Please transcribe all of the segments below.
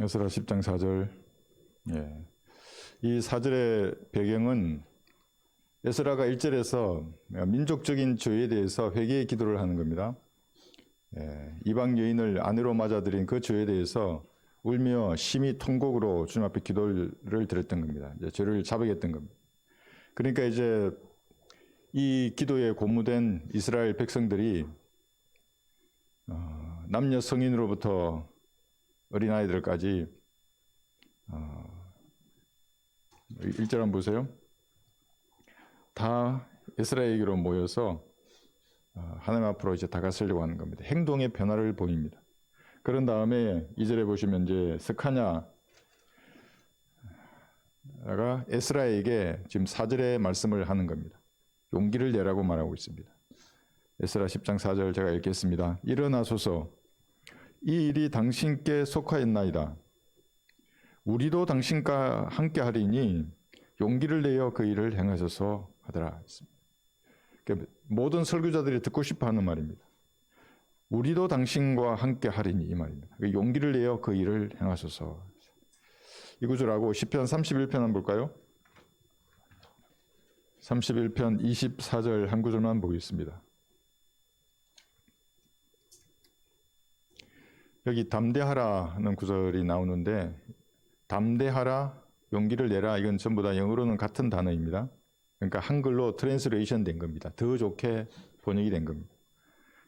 에스라 10장 4절. 예. 이 4절의 배경은 에스라가 1절에서 민족적인 죄에 대해서 회개의 기도를 하는 겁니다. 예. 이방 여인을 아내로 맞아들인 그 죄에 대해서 울며 심히 통곡으로 주님 앞에 기도를 드렸던 겁니다. 이제 죄를 자백했던 겁니다. 그러니까 이제 이 기도에 고무된 이스라엘 백성들이 남녀 성인으로부터 어린아이들까지 1절 한번 보세요. 다 에스라에게로 모여서 하나님 앞으로 이제 다가서려고 하는 겁니다. 행동의 변화를 보입니다. 그런 다음에 2절에 보시면 이제 스카냐가 에스라에게 지금 4절의 말씀을 하는 겁니다. 용기를 내라고 말하고 있습니다. 에스라 10장 4절 제가 읽겠습니다. 일어나소서, 이 일이 당신께 속하였나이다. 우리도 당신과 함께 하리니 용기를 내어 그 일을 행하소서 하더라. 그러니까 모든 설교자들이 듣고 싶어 하는 말입니다. 우리도 당신과 함께 하리니 이 말입니다. 용기를 내어 그 일을 행하소서. 이 구절하고 시편 31편 한번 볼까요? 31편 24절 한 구절만 보겠습니다. 여기 담대하라 하는 구절이 나오는데 담대하라, 용기를 내라, 이건 전부 다 영어로는 같은 단어입니다. 그러니까 한글로 트랜스레이션 된 겁니다. 더 좋게 번역이 된 겁니다.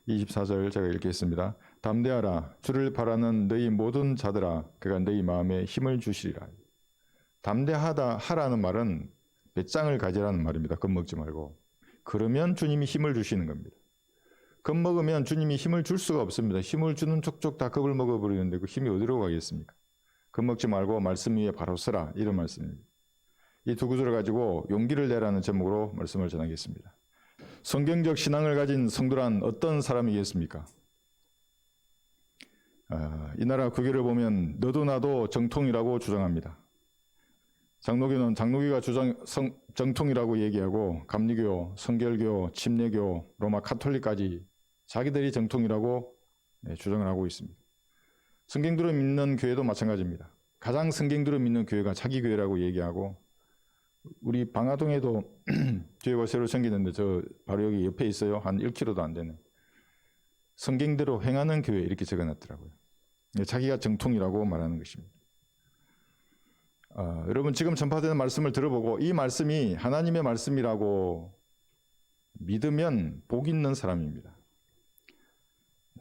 24절 제가 읽겠습니다. 담대하라, 주를 바라는 너희 모든 자들아, 그가 너희 마음에 힘을 주시리라. 담대하다 하라는 말은 배짱을 가지라는 말입니다. 겁먹지 말고. 그러면 주님이 힘을 주시는 겁니다. 겁먹으면 주님이 힘을 줄 수가 없습니다. 힘을 주는 족족 다 겁을 먹어버리는데 그 힘이 어디로 가겠습니까? 겁먹지 말고 말씀 위에 바로 서라, 이런 말씀입니다. 이 두 구절을 가지고 용기를 내라는 제목으로 말씀을 전하겠습니다. 성경적 신앙을 가진 성도란 어떤 사람이겠습니까? 이 나라 국회를 보면 너도 나도 정통이라고 주장합니다. 장로교는 장로교가 정통이라고 얘기하고 감리교, 성결교, 침례교, 로마 카톨릭까지 자기들이 정통이라고 주장을 하고 있습니다. 성경대로 믿는 교회도 마찬가지입니다. 가장 성경대로 믿는 교회가 자기 교회라고 얘기하고, 우리 방화동에도 교회가 새로 생기는데 저 바로 여기 옆에 있어요. 한 1km도 안 되는. 성경대로 행하는 교회 이렇게 적어놨더라고요. 자기가 정통이라고 말하는 것입니다. 여러분 지금 전파되는 말씀을 들어보고 이 말씀이 하나님의 말씀이라고 믿으면 복 있는 사람입니다.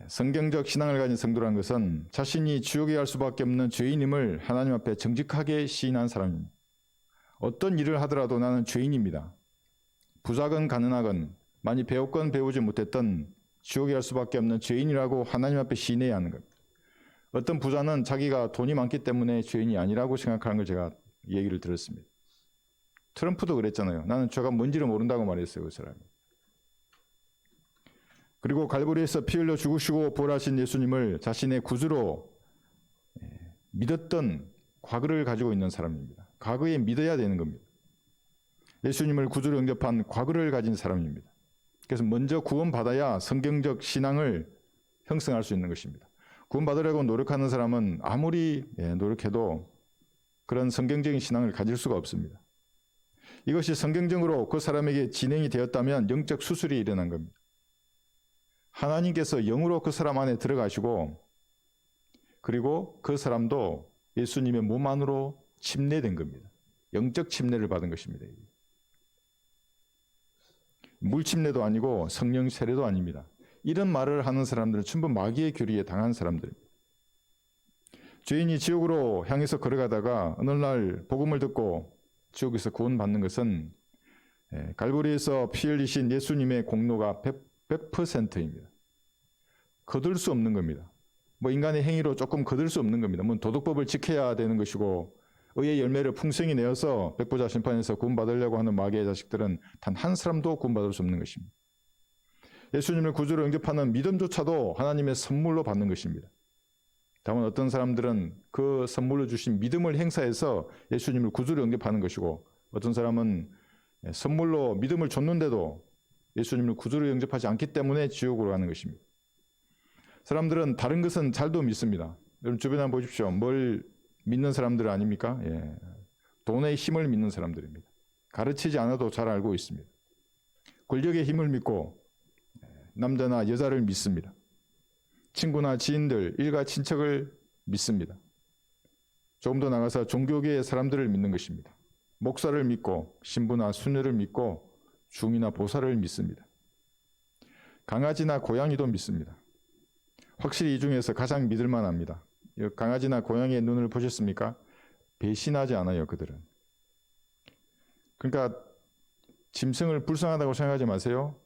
성경적 신앙을 가진 성도라는 것은 자신이 지옥에 갈 수밖에 없는 죄인임을 하나님 앞에 정직하게 시인한 사람입니다. 어떤 일을 하더라도 나는 죄인입니다. 부자건 가난하건 많이 배웠건 배우지 못했던 지옥에 갈 수밖에 없는 죄인이라고 하나님 앞에 시인해야 하는 겁니다. 어떤 부자는 자기가 돈이 많기 때문에 죄인이 아니라고 생각하는 걸 제가 얘기를 들었습니다. 트럼프도 그랬잖아요. 나는 죄가 뭔지를 모른다고 말했어요, 그 사람이. 그리고 갈보리에서 피 흘려 죽으시고 부활하신 예수님을 자신의 구주로 믿었던 과거를 가지고 있는 사람입니다. 과거에 믿어야 되는 겁니다. 예수님을 구주로 영접한 과거를 가진 사람입니다. 그래서 먼저 구원받아야 성경적 신앙을 형성할 수 있는 것입니다. 구원받으려고 노력하는 사람은 아무리 노력해도 그런 성경적인 신앙을 가질 수가 없습니다. 이것이 성경적으로 그 사람에게 진행이 되었다면 영적 수술이 일어난 겁니다. 하나님께서 영으로 그 사람 안에 들어가시고 그리고 그 사람도 예수님의 몸 안으로 침례된 겁니다. 영적 침례를 받은 것입니다. 물 침례도 아니고 성령 세례도 아닙니다. 이런 말을 하는 사람들은 전부 마귀의 교리에 당한 사람들입니다. 죄인이 지옥으로 향해서 걸어가다가 어느 날 복음을 듣고 지옥에서 구원받는 것은 갈보리에서 피 흘리신 예수님의 공로가 100%입니다. 거둘 수 없는 겁니다. 뭐 인간의 행위로 조금 거둘 수 없는 겁니다. 뭐 도덕법을 지켜야 되는 것이고 의의 열매를 풍성히 내어서 백보자 심판에서 구원받으려고 하는 마귀의 자식들은 단 한 사람도 구원받을 수 없는 것입니다. 예수님을 구주로 영접하는 믿음조차도 하나님의 선물로 받는 것입니다. 다만 어떤 사람들은 그 선물로 주신 믿음을 행사해서 예수님을 구주로 영접하는 것이고 어떤 사람은 선물로 믿음을 줬는데도 예수님을 구주로 영접하지 않기 때문에 지옥으로 가는 것입니다. 사람들은 다른 것은 잘도 믿습니다. 여러분 주변에 한번 보십시오. 뭘 믿는 사람들 아닙니까? 돈의 힘을 믿는 사람들입니다. 가르치지 않아도 잘 알고 있습니다. 권력의 힘을 믿고 남자나 여자를 믿습니다. 친구나 지인들, 일가 친척을 믿습니다. 조금 더 나가서 종교계의 사람들을 믿는 것입니다. 목사를 믿고 신부나 수녀를 믿고 중이나 보살을 믿습니다. 강아지나 고양이도 믿습니다. 확실히 이 중에서 가장 믿을 만합니다. 강아지나 고양이의 눈을 보셨습니까? 배신하지 않아요, 그들은. 그러니까 짐승을 불쌍하다고 생각하지 마세요.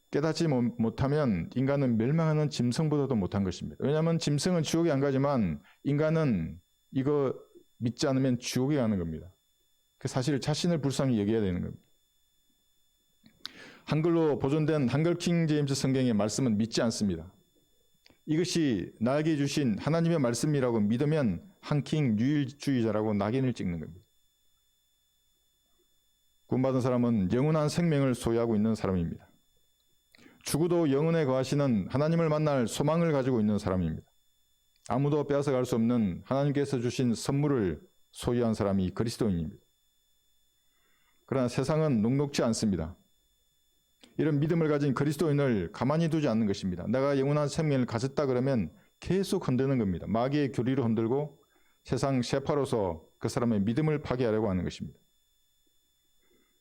깨닫지 못하면 인간은 멸망하는 짐승보다도 못한 것입니다. 왜냐하면 짐승은 지옥에 안 가지만 인간은 이거 믿지 않으면 지옥에 가는 겁니다. 사실 자신을 불쌍히 여겨야 되는 겁니다. 한글로 보존된 한글 킹 제임스 성경의 말씀은 믿지 않습니다. 이것이 나에게 주신 하나님의 말씀이라고 믿으면 한킹 유일주의자라고 낙인을 찍는 겁니다. 구원받은 사람은 영원한 생명을 소유하고 있는 사람입니다. 죽어도 영원에 거하시는 하나님을 만날 소망을 가지고 있는 사람입니다. 아무도 빼앗아갈 수 없는 하나님께서 주신 선물을 소유한 사람이 그리스도인입니다. 그러나 세상은 녹록지 않습니다. 이런 믿음을 가진 그리스도인을 가만히 두지 않는 것입니다. 내가 영원한 생명을 가졌다 그러면 계속 흔드는 겁니다. 마귀의 교리로 흔들고 세상 셰파로서 그 사람의 믿음을 파괴하려고 하는 것입니다.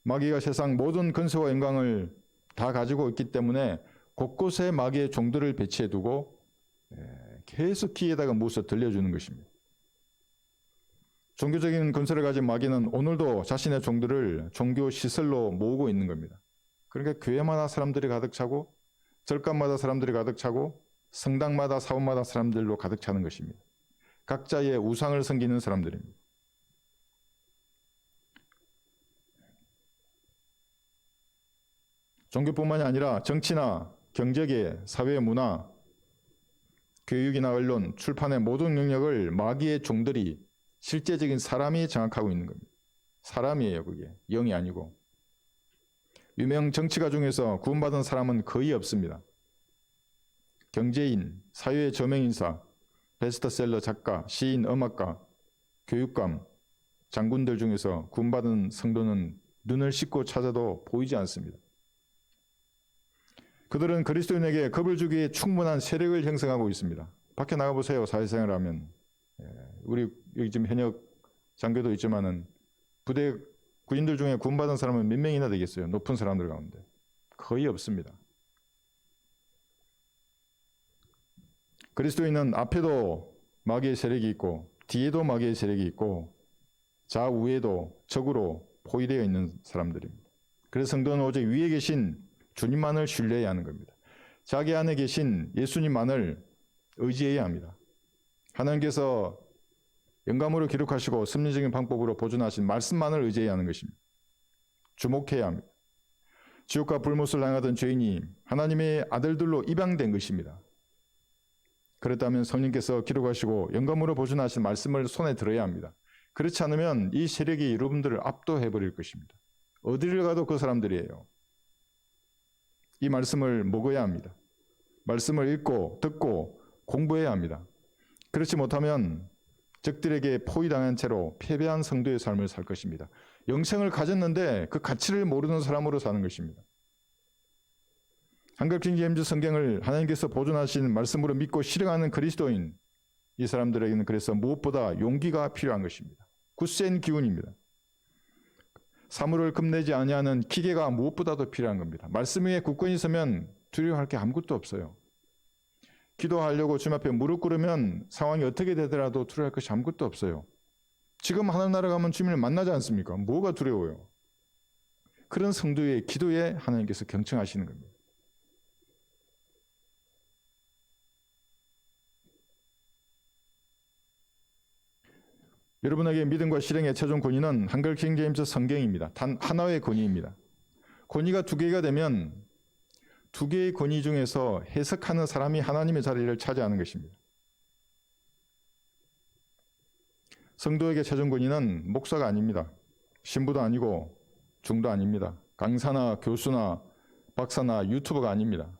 마귀가 세상 모든 근세와 영광을 다 가지고 있기 때문에 곳곳에 마귀의 종들을 배치해 두고 계속 귀에다가 무엇을 들려주는 것입니다. 종교적인 근세를 가진 마귀는 오늘도 자신의 종들을 종교 시설로 모으고 있는 겁니다. 그러니까 교회마다 사람들이 가득 차고 절간마다 사람들이 가득 차고 성당마다 사원마다 사람들로 가득 차는 것입니다. 각자의 우상을 섬기는 사람들입니다. 종교뿐만이 아니라 정치나 경제계, 사회 문화, 교육이나 언론, 출판의 모든 영역을 마귀의 종들이 실제적인 사람이 장악하고 있는 겁니다. 사람이에요, 그게. 영이 아니고. 유명 정치가 중에서 구원받은 사람은 거의 없습니다. 경제인, 사회의 저명인사, 베스트셀러 작가, 시인, 음악가, 교육감, 장군들 중에서 구원받은 성도는 눈을 씻고 찾아도 보이지 않습니다. 그들은 그리스도인에게 겁을 주기에 충분한 세력을 형성하고 있습니다. 밖에 나가보세요. 사회생활을 하면. 우리 여기 지금 현역 장교도 있지만은 부대 군인들 중에 구원받은 사람은 몇 명이나 되겠어요? 높은 사람들 가운데. 거의 없습니다. 그리스도인은 앞에도 마귀의 세력이 있고 뒤에도 마귀의 세력이 있고 좌우에도 적으로 포위되어 있는 사람들입니다. 그래서 성도는 오직 위에 계신 주님만을 신뢰해야 하는 겁니다. 자기 안에 계신 예수님만을 의지해야 합니다. 하나님께서 영감으로 기록하시고 섭리적인 방법으로 보존하신 말씀만을 의지해야 하는 것입니다. 주목해야 합니다. 지옥과 불못을 향하던 죄인이 하나님의 아들들로 입양된 것입니다. 그렇다면 성령께서 기록하시고 영감으로 보존하신 말씀을 손에 들어야 합니다. 그렇지 않으면 이 세력이 여러분들을 압도해버릴 것입니다. 어디를 가도 그 사람들이에요. 이 말씀을 먹어야 합니다. 말씀을 읽고 듣고 공부해야 합니다. 그렇지 못하면 적들에게 포위당한 채로 패배한 성도의 삶을 살 것입니다. 영생을 가졌는데 그 가치를 모르는 사람으로 사는 것입니다. 한글 킹 제임스 성경을 하나님께서 보존하신 말씀으로 믿고 실행하는 그리스도인, 이 사람들에게는 그래서 무엇보다 용기가 필요한 것입니다. 굳센 기운입니다. 사물을 겁내지 아니하는 기계가 무엇보다도 필요한 겁니다. 말씀 위에 굳건히 서면 두려워할 게 아무것도 없어요. 기도하려고 주님 앞에 무릎 꿇으면 상황이 어떻게 되더라도 두려워할 것이 아무것도 없어요. 지금 하나님 나라 가면 주님을 만나지 않습니까? 뭐가 두려워요? 그런 성도의 기도에 하나님께서 경청하시는 겁니다. 여러분에게 믿음과 실행의 최종 권위는 한글 킹 제임스 성경입니다. 단 하나의 권위입니다. 권위가 두 개가 되면 두 개의 권위 중에서 해석하는 사람이 하나님의 자리를 차지하는 것입니다. 성도에게 최종 권위는 목사가 아닙니다. 신부도 아니고 중도 아닙니다. 강사나 교수나 박사나 유튜버가 아닙니다.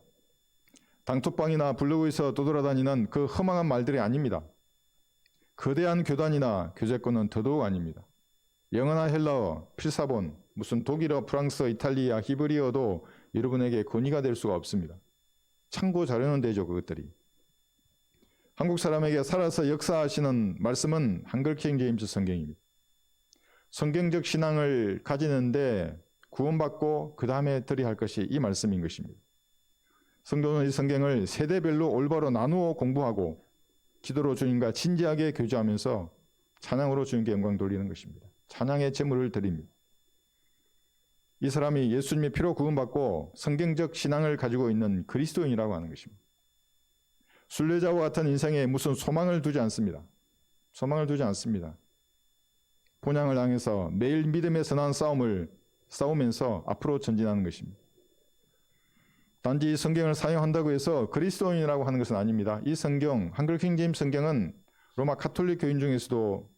당톡방이나 블로그에서 떠돌아다니는 그 허망한 말들이 아닙니다. 거대한 교단이나 교제권은 더더욱 아닙니다. 영어나 헬라어, 필사본, 무슨 독일어, 프랑스어, 이탈리아, 히브리어도 여러분에게 권위가 될 수가 없습니다. 참고 자료는 되죠, 그것들이. 한국 사람에게 살아서 역사하시는 말씀은 한글 킹 제임스 성경입니다. 성경적 신앙을 가지는데 구원받고 그 다음에 들어야 할 것이 이 말씀인 것입니다. 성도는 이 성경을 세대별로 올바로 나누어 공부하고 기도로 주님과 진지하게 교제하면서 찬양으로 주님께 영광 돌리는 것입니다. 찬양의 제물을 드립니다. 이 사람이 예수님의 피로 구원받고 성경적 신앙을 가지고 있는 그리스도인이라고 하는 것입니다. 순례자와 같은 인생에 무슨 소망을 두지 않습니다. 소망을 두지 않습니다. 본향을 향해서 매일 믿음의 선한 싸움을 싸우면서 앞으로 전진하는 것입니다. 단지 이 성경을 사용한다고 해서 그리스도인이라고 하는 것은 아닙니다. 이 성경, 한글 킹제임스 성경은 로마 가톨릭 교인 중에서도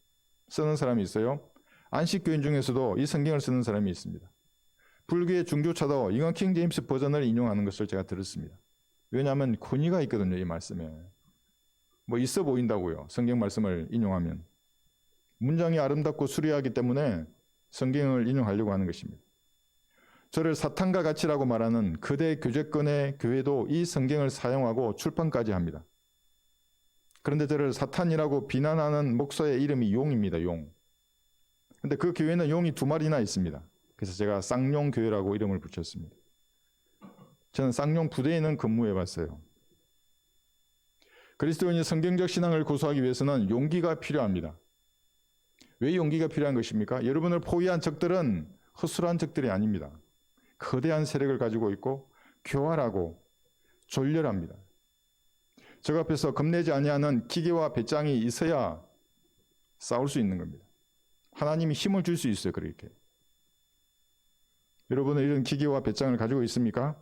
쓰는 사람이 있어요. 안식 교인 중에서도 이 성경을 쓰는 사람이 있습니다. 불교의 중조차도 이건 킹제임스 버전을 인용하는 것을 제가 들었습니다. 왜냐하면 권위가 있거든요, 이 말씀에. 뭐 있어 보인다고요, 성경 말씀을 인용하면. 문장이 아름답고 수려하기 때문에 성경을 인용하려고 하는 것입니다. 저를 사탄과 같이라고 말하는 거대 교제권의 교회도 이 성경을 사용하고 출판까지 합니다. 그런데 저를 사탄이라고 비난하는 목사의 이름이 용입니다, 용. 근데 그 교회는 용이 2마리나 있습니다. 그래서 제가 쌍용교회라고 이름을 붙였습니다. 저는 쌍용 부대에는 근무해 봤어요. 그리스도인이 성경적 신앙을 고수하기 위해서는 용기가 필요합니다. 왜 용기가 필요한 것입니까? 여러분을 포위한 적들은 허술한 적들이 아닙니다. 거대한 세력을 가지고 있고 교활하고 졸렬합니다. 저 앞에서 겁내지 아니하는 기계와 배짱이 있어야 싸울 수 있는 겁니다. 하나님이 힘을 줄 수 있어요, 그렇게. 여러분은 이런 기계와 배짱을 가지고 있습니까?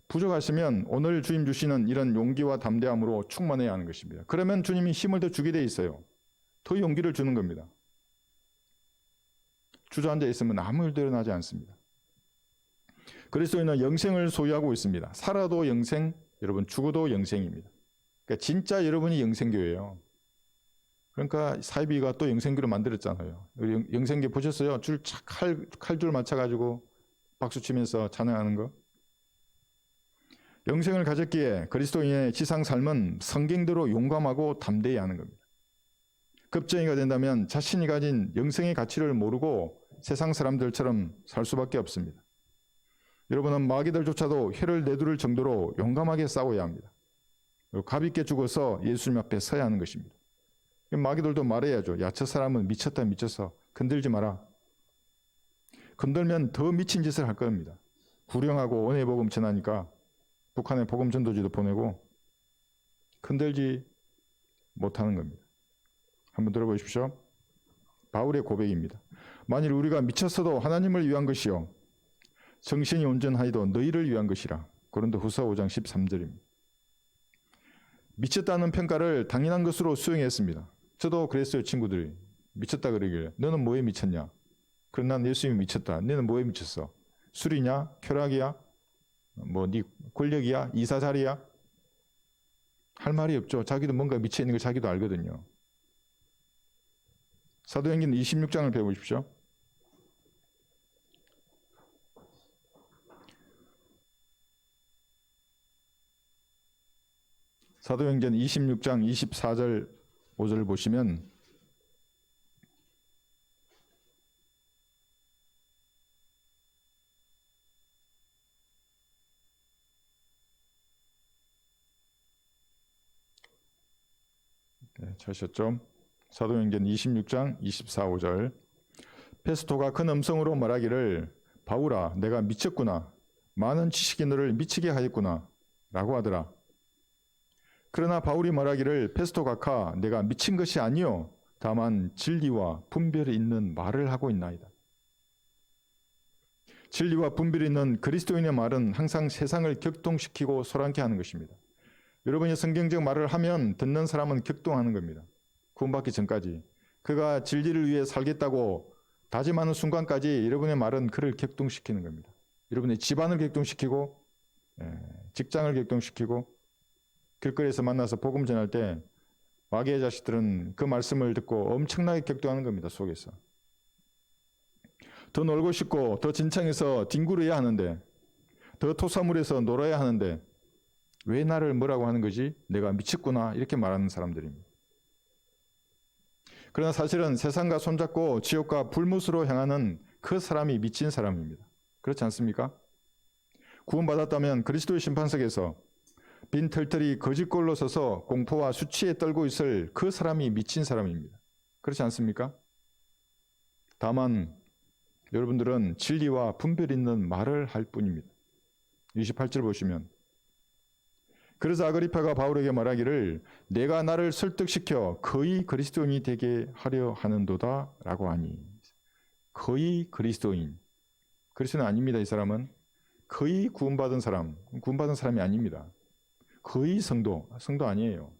부족하시면 오늘 주님 주시는 이런 용기와 담대함으로 충만해야 하는 것입니다. 그러면 주님이 힘을 더 주게 돼 있어요. 더 용기를 주는 겁니다. 주저앉아 있으면 아무 일도 일어나지 않습니다. 그리스도인은 영생을 소유하고 있습니다. 살아도 영생, 여러분 죽어도 영생입니다. 그러니까 진짜 여러분이 영생교예요. 그러니까 사이비가 또 영생교를 만들었잖아요. 영생교 보셨어요? 칼줄 맞춰가지고 박수 치면서 찬양하는 거. 영생을 가졌기에 그리스도인의 지상 삶은 성경대로 용감하고 담대히 하는 겁니다. 급정이가 된다면 자신이 가진 영생의 가치를 모르고 세상 사람들처럼 살 수밖에 없습니다. 여러분은 마귀들조차도 혀를 내두를 정도로 용감하게 싸워야 합니다. 그리고 가볍게 죽어서 예수님 앞에 서야 하는 것입니다. 마귀들도 말해야죠. 야, 저 사람은 미쳤다, 미쳤어. 건들지 마라. 건들면 더 미친 짓을 할 겁니다. 구령하고 은혜 복음 전하니까 북한에 복음 전도지도 보내고 건들지 못하는 겁니다. 한번 들어보십시오. 바울의 고백입니다. 만일 우리가 미쳤어도 하나님을 위한 것이요 정신이 온전하여도 너희를 위한 것이라. 고린도후서 5장 13절입니다. 미쳤다는 평가를 당연한 것으로 수용했습니다. 저도 그랬어요. 친구들이 미쳤다 그러길래 너는 뭐에 미쳤냐? 그럼 난 예수님이 미쳤다. 너는 뭐에 미쳤어? 술이냐? 쾌락이야? 뭐 네 권력이야? 이사자리야? 할 말이 없죠. 자기도 뭔가 미쳐있는 걸 자기도 알거든요. 사도행전 26장을 배워보십시오. 사도행전 26장 24절 5절 보시면 네, 찾으셨죠? 사도행전 26장 24, 5절 페스토가 큰 음성으로 말하기를 바울아 내가 미쳤구나. 많은 지식이 너를 미치게 하였구나. 라고 하더라. 그러나 바울이 말하기를 페스토 각하 내가 미친 것이 아니요 다만 진리와 분별이 있는 말을 하고 있나이다. 진리와 분별이 있는 그리스도인의 말은 항상 세상을 격동시키고 소란케 하는 것입니다. 여러분이 성경적 말을 하면 듣는 사람은 격동하는 겁니다. 구원받기 전까지. 그가 진리를 위해 살겠다고 다짐하는 순간까지 여러분의 말은 그를 격동시키는 겁니다. 여러분의 집안을 격동시키고 직장을 격동시키고 길거리에서 만나서 복음 전할 때 마귀의 자식들은 그 말씀을 듣고 엄청나게 격동하는 겁니다. 속에서. 더 놀고 싶고 더 진창에서 뒹굴어야 하는데, 더 토사물에서 놀아야 하는데 왜 나를 뭐라고 하는 거지? 내가 미쳤구나, 이렇게 말하는 사람들입니다. 그러나 사실은 세상과 손잡고 지옥과 불못으로 향하는 그 사람이 미친 사람입니다. 그렇지 않습니까? 구원받았다면 그리스도의 심판석에서 빈털털이 거짓골로 서서 공포와 수치에 떨고 있을 그 사람이 미친 사람입니다. 그렇지 않습니까? 다만 여러분들은 진리와 분별 있는 말을 할 뿐입니다. 28절 보시면, 그래서 아그리파가 바울에게 말하기를 내가 나를 설득시켜 거의 그리스도인이 되게 하려 하는도다 라고 하니. 거의 그리스도인. 그리스도는 아닙니다. 이 사람은 거의 구원받은 사람, 구원받은 사람이 아닙니다. 거의 성도 아니에요.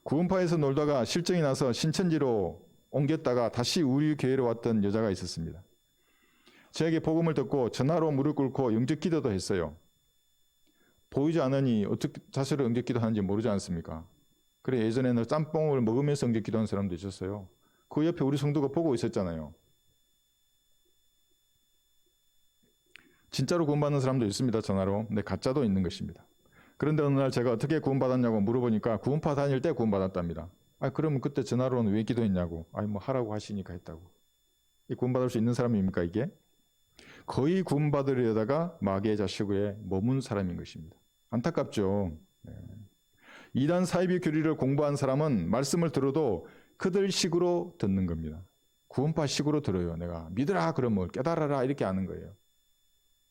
구원파에서 놀다가 실정이 나서 신천지로 옮겼다가 다시 우리 교회로 왔던 여자가 있었습니다. 저에게 복음을 듣고 전화로 무릎 꿇고 영접 기도도 했어요. 보이지 않으니 어떻게 자세로 영접 기도하는지 모르지 않습니까? 그래, 예전에는 짬뽕을 먹으면서 영접 기도하는 사람도 있었어요. 그 옆에 우리 성도가 보고 있었잖아요. 진짜로 구원받는 사람도 있습니다. 전화로. 근데 가짜도 있는 것입니다. 그런데 어느 날 제가 어떻게 구원받았냐고 물어보니까 구원파 다닐 때 구원받았답니다. 그러면 그때 전화로는 왜 기도했냐고. 뭐 하라고 하시니까 했다고. 이 구원받을 수 있는 사람입니까 이게? 거의 구원받으려다가 마귀의 자식에 머문 사람인 것입니다. 안타깝죠. 이단 사이비 교리를 공부한 사람은 말씀을 들어도 그들 식으로 듣는 겁니다. 구원파 식으로 들어요. 내가 믿으라 그러면 깨달아라 이렇게 하는 거예요.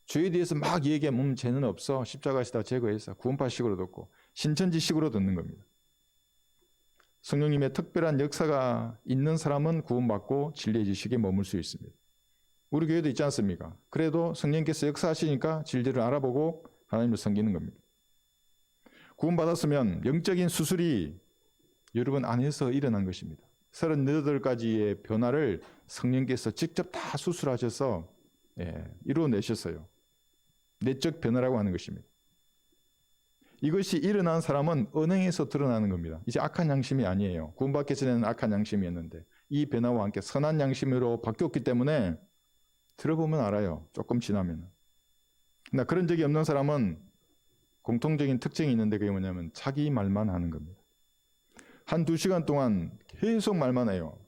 죄에 대해서 막 얘기하면 죄는 없어, 십자가에서 다 제거했어, 구원파 식으로 듣고 신천지 식으로 듣는 겁니다. 성령님의 특별한 역사가 있는 사람은 구원받고 진리의 지식에 머물 수 있습니다. 우리 교회도 있지 않습니까? 그래도 성령께서 역사하시니까 진리를 알아보고 하나님을 섬기는 겁니다. 구원받았으면 영적인 수술이 여러분 안에서 일어난 것입니다. 38가지의 변화를 성령께서 직접 다 수술하셔서 이루어내셨어요. 내적 변화라고 하는 것입니다. 이것이 일어난 사람은 언행에서 드러나는 겁니다. 이제 악한 양심이 아니에요. 구원받기 전에는 악한 양심이었는데 이 변화와 함께 선한 양심으로 바뀌었기 때문에 들어보면 알아요. 조금 지나면. 그러나 그런 적이 없는 사람은 공통적인 특징이 있는데 그게 뭐냐면 자기 말만 하는 겁니다. 1-2시간 동안 계속 말만 해요.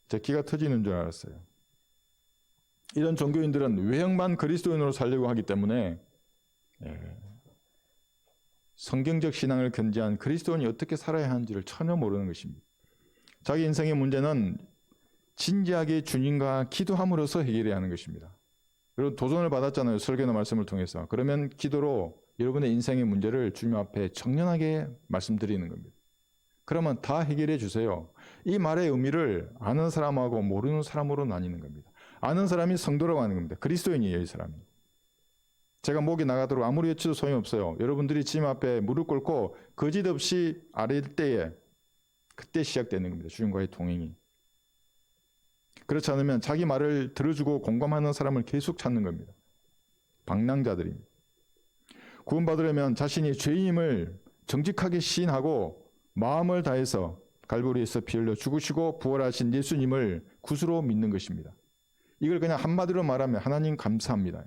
제 기가 터지는 줄 알았어요. 이런 종교인들은 외형만 그리스도인으로 살려고 하기 때문에 성경적 신앙을 견지한 그리스도인이 어떻게 살아야 하는지를 전혀 모르는 것입니다. 자기 인생의 문제는 진지하게 주님과 기도함으로써 해결해야 하는 것입니다. 그리고 도전을 받았잖아요. 설교나 말씀을 통해서. 그러면 기도로 여러분의 인생의 문제를 주님 앞에 정연하게 말씀드리는 겁니다. 그러면 다 해결해 주세요. 이 말의 의미를 아는 사람하고 모르는 사람으로 나뉘는 겁니다. 아는 사람이 성도라고 하는 겁니다. 그리스도인이에요, 이 사람이. 제가 목이 나가도록 아무리 외쳐도 소용이 없어요. 여러분들이 주님 앞에 무릎 꿇고 거짓 없이 아뢰일 때에 그때 시작되는 겁니다. 주님과의 동행이. 그렇지 않으면 자기 말을 들어주고 공감하는 사람을 계속 찾는 겁니다. 방랑자들입니다. 구원받으려면 자신이 죄인임을 정직하게 시인하고 마음을 다해서 갈보리에서 피 흘려 죽으시고 부활하신 예수님을 구주로 믿는 것입니다. 이걸 그냥 한마디로 말하면 하나님 감사합니다.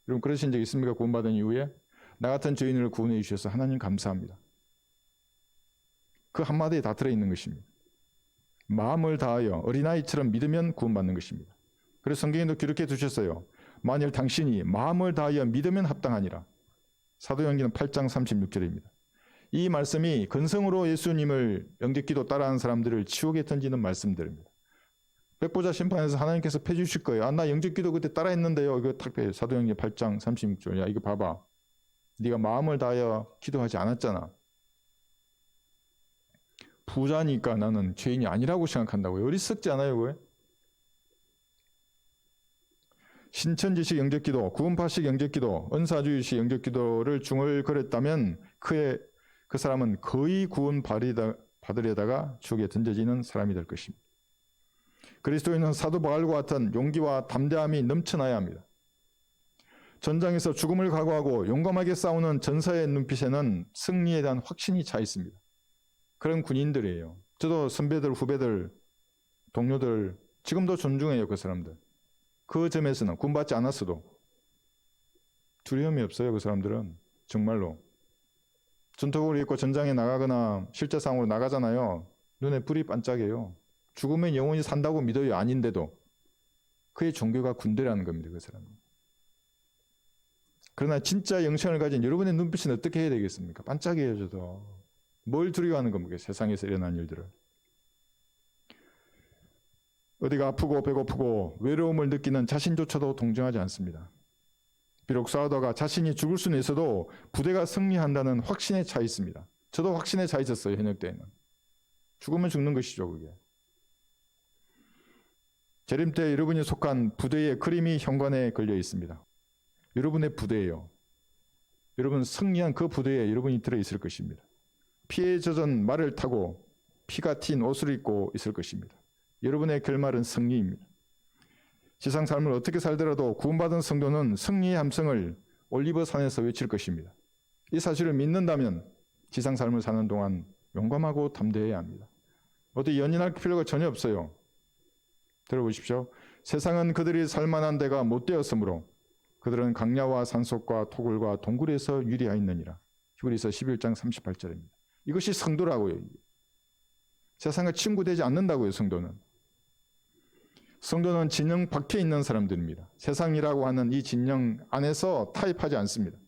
여러분 그러신 적 있습니까? 구원받은 이후에 나 같은 죄인을 구원해 주셔서 하나님 감사합니다. 그 한마디에 다 들어있는 것입니다. 마음을 다하여 어린아이처럼 믿으면 구원받는 것입니다. 그래서 성경에도 기록해 두셨어요. 만일 당신이 마음을 다하여 믿으면 합당하니라. 사도행전 8장 36절입니다. 이 말씀이 근성으로 예수님을 영접기도 따라하는 사람들을 지옥에 던지는 말씀들입니다. 백보자 심판에서 하나님께서 패주실 거예요. 나 영접기도 그때 따라했는데요. 이거 탁 패요. 사도행전 8장 36절. 야 이거 봐봐. 네가 마음을 다하여 기도하지 않았잖아. 부자니까 나는 죄인이 아니라고 생각한다고요. 어리석지 않아요, 왜? 신천지식 영접기도, 구원파식 영접기도, 은사주의식 영접기도를 중얼거렸다면 그 사람은 거의 구원 받으려다가 지옥에 던져지는 사람이 될 것입니다. 그리스도인은 사도 바울과 같은 용기와 담대함이 넘쳐나야 합니다. 전장에서 죽음을 각오하고 용감하게 싸우는 전사의 눈빛에는 승리에 대한 확신이 차 있습니다. 그런 군인들이에요. 저도 선배들, 후배들, 동료들 지금도 존중해요. 그 사람들. 그 점에서는 군받지 않았어도 두려움이 없어요. 그 사람들은 정말로. 전투복을 입고 전장에 나가거나 실제 상황으로 나가잖아요. 눈에 불이 반짝여요. 죽으면 영원히 산다고 믿어요. 아닌데도. 그의 종교가 군대라는 겁니다. 그 사람은. 그러나 진짜 영생을 가진 여러분의 눈빛은 어떻게 해야 되겠습니까? 반짝여요. 저도. 뭘 두려워하는 겁니까? 세상에서 일어난 일들을. 어디가 아프고 배고프고 외로움을 느끼는 자신조차도 동정하지 않습니다. 비록 싸우다가 자신이 죽을 수는 있어도 부대가 승리한다는 확신에 차 있습니다. 저도 확신에 차 있었어요. 현역 때는. 죽으면 죽는 것이죠. 그게. 재림 때 여러분이 속한 부대의 그림이 현관에 걸려 있습니다. 여러분의 부대예요. 여러분 승리한 그 부대에 여러분이 들어있을 것입니다. 피에 젖은 말을 타고 피가 튄 옷을 입고 있을 것입니다. 여러분의 결말은 승리입니다. 지상 삶을 어떻게 살더라도 구원받은 성도는 승리의 함성을 올리버산에서 외칠 것입니다. 이 사실을 믿는다면 지상 삶을 사는 동안 용감하고 담대해야 합니다. 어디 연연할 필요가 전혀 없어요. 들어보십시오. 세상은 그들이 살만한 데가 못 되었으므로 그들은 강야와 산속과 토굴과 동굴에서 유리하였느니라. 히브리서 11장 38절입니다. 이것이 성도라고요. 세상과 친구되지 않는다고요. 성도는. 성도는 진영 밖에 있는 사람들입니다. 세상이라고 하는 이 진영 안에서 타협하지 않습니다.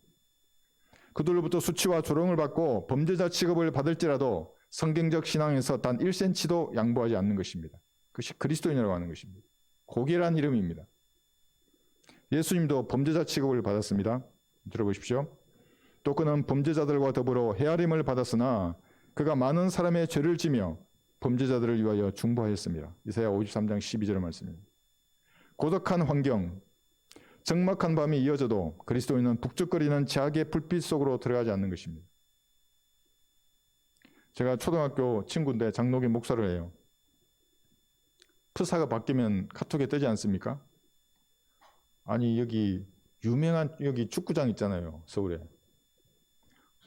그들로부터 수치와 조롱을 받고 범죄자 취급을 받을지라도 성경적 신앙에서 단 1cm도 양보하지 않는 것입니다. 그것이 그리스도인이라고 하는 것입니다. 고계란 이름입니다. 예수님도 범죄자 취급을 받았습니다. 들어보십시오. 또 그는 범죄자들과 더불어 헤아림을 받았으나 그가 많은 사람의 죄를 지며 범죄자들을 위하여 중보하였습니다. 이사야 53장 12절의 말씀입니다. 고독한 환경, 적막한 밤이 이어져도 그리스도인은 북적거리는 제약의 불빛 속으로 들어가지 않는 것입니다. 제가 초등학교 친구인데 장로교 목사를 해요. 프사가 바뀌면 카톡에 뜨지 않습니까? 아니 여기 유명한 여기 축구장 있잖아요. 서울에.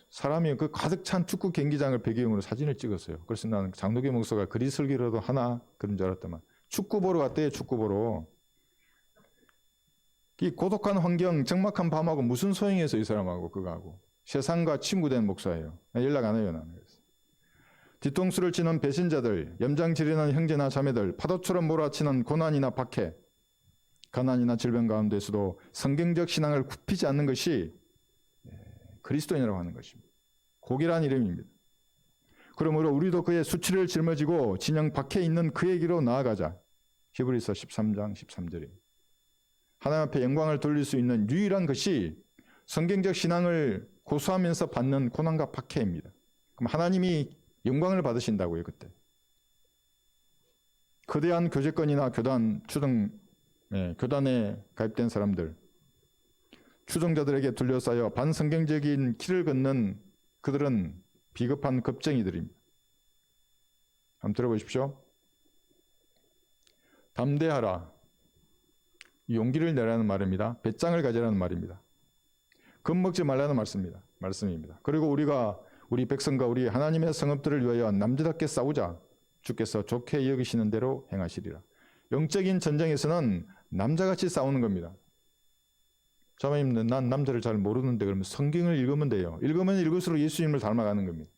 사람이 그 가득 찬 축구 경기장을 배경으로 사진을 찍었어요. 그래서 나는 장로교 목사가 그리 설교라도 하나 그런 줄 알았더만. 축구 보러 갔대요. 축구 보러. 이 고독한 환경, 적막한 밤하고 무슨 소용이 있어 이 사람하고 그거하고. 세상과 친구된 목사예요. 연락 안 해요 나는. 뒤통수를 치는 배신자들, 염장 지르는 형제나 자매들, 파도처럼 몰아치는 고난이나 박해, 가난이나 질병 가운데서도 성경적 신앙을 굽히지 않는 것이 그리스도인이라고 하는 것입니다. 고기란 이름입니다. 그러므로 우리도 그의 수치를 짊어지고 진영 밖에 있는 그에게로 나아가자. 히브리서 13장 13절입니다. 하나님 앞에 영광을 돌릴 수 있는 유일한 것이 성경적 신앙을 고수하면서 받는 고난과 박해입니다. 그럼 하나님이 영광을 받으신다고요. 그때. 거대한 교제권이나 교단에 가입된 사람들, 추종자들에게 둘러싸여 반성경적인 길을 걷는 그들은 비겁한 겁쟁이들입니다. 한번 들어보십시오. 담대하라. 용기를 내라는 말입니다. 배짱을 가지라는 말입니다. 겁먹지 말라는 말씀입니다. 그리고 우리가 우리 백성과 우리 하나님의 성읍들을 위하여 남자답게 싸우자. 주께서 좋게 여기시는 대로 행하시리라. 영적인 전쟁에서는 남자같이 싸우는 겁니다. 자매님, 난 남자를 잘 모르는데 그러면 성경을 읽으면 돼요. 읽으면 읽을수록 예수님을 닮아가는 겁니다.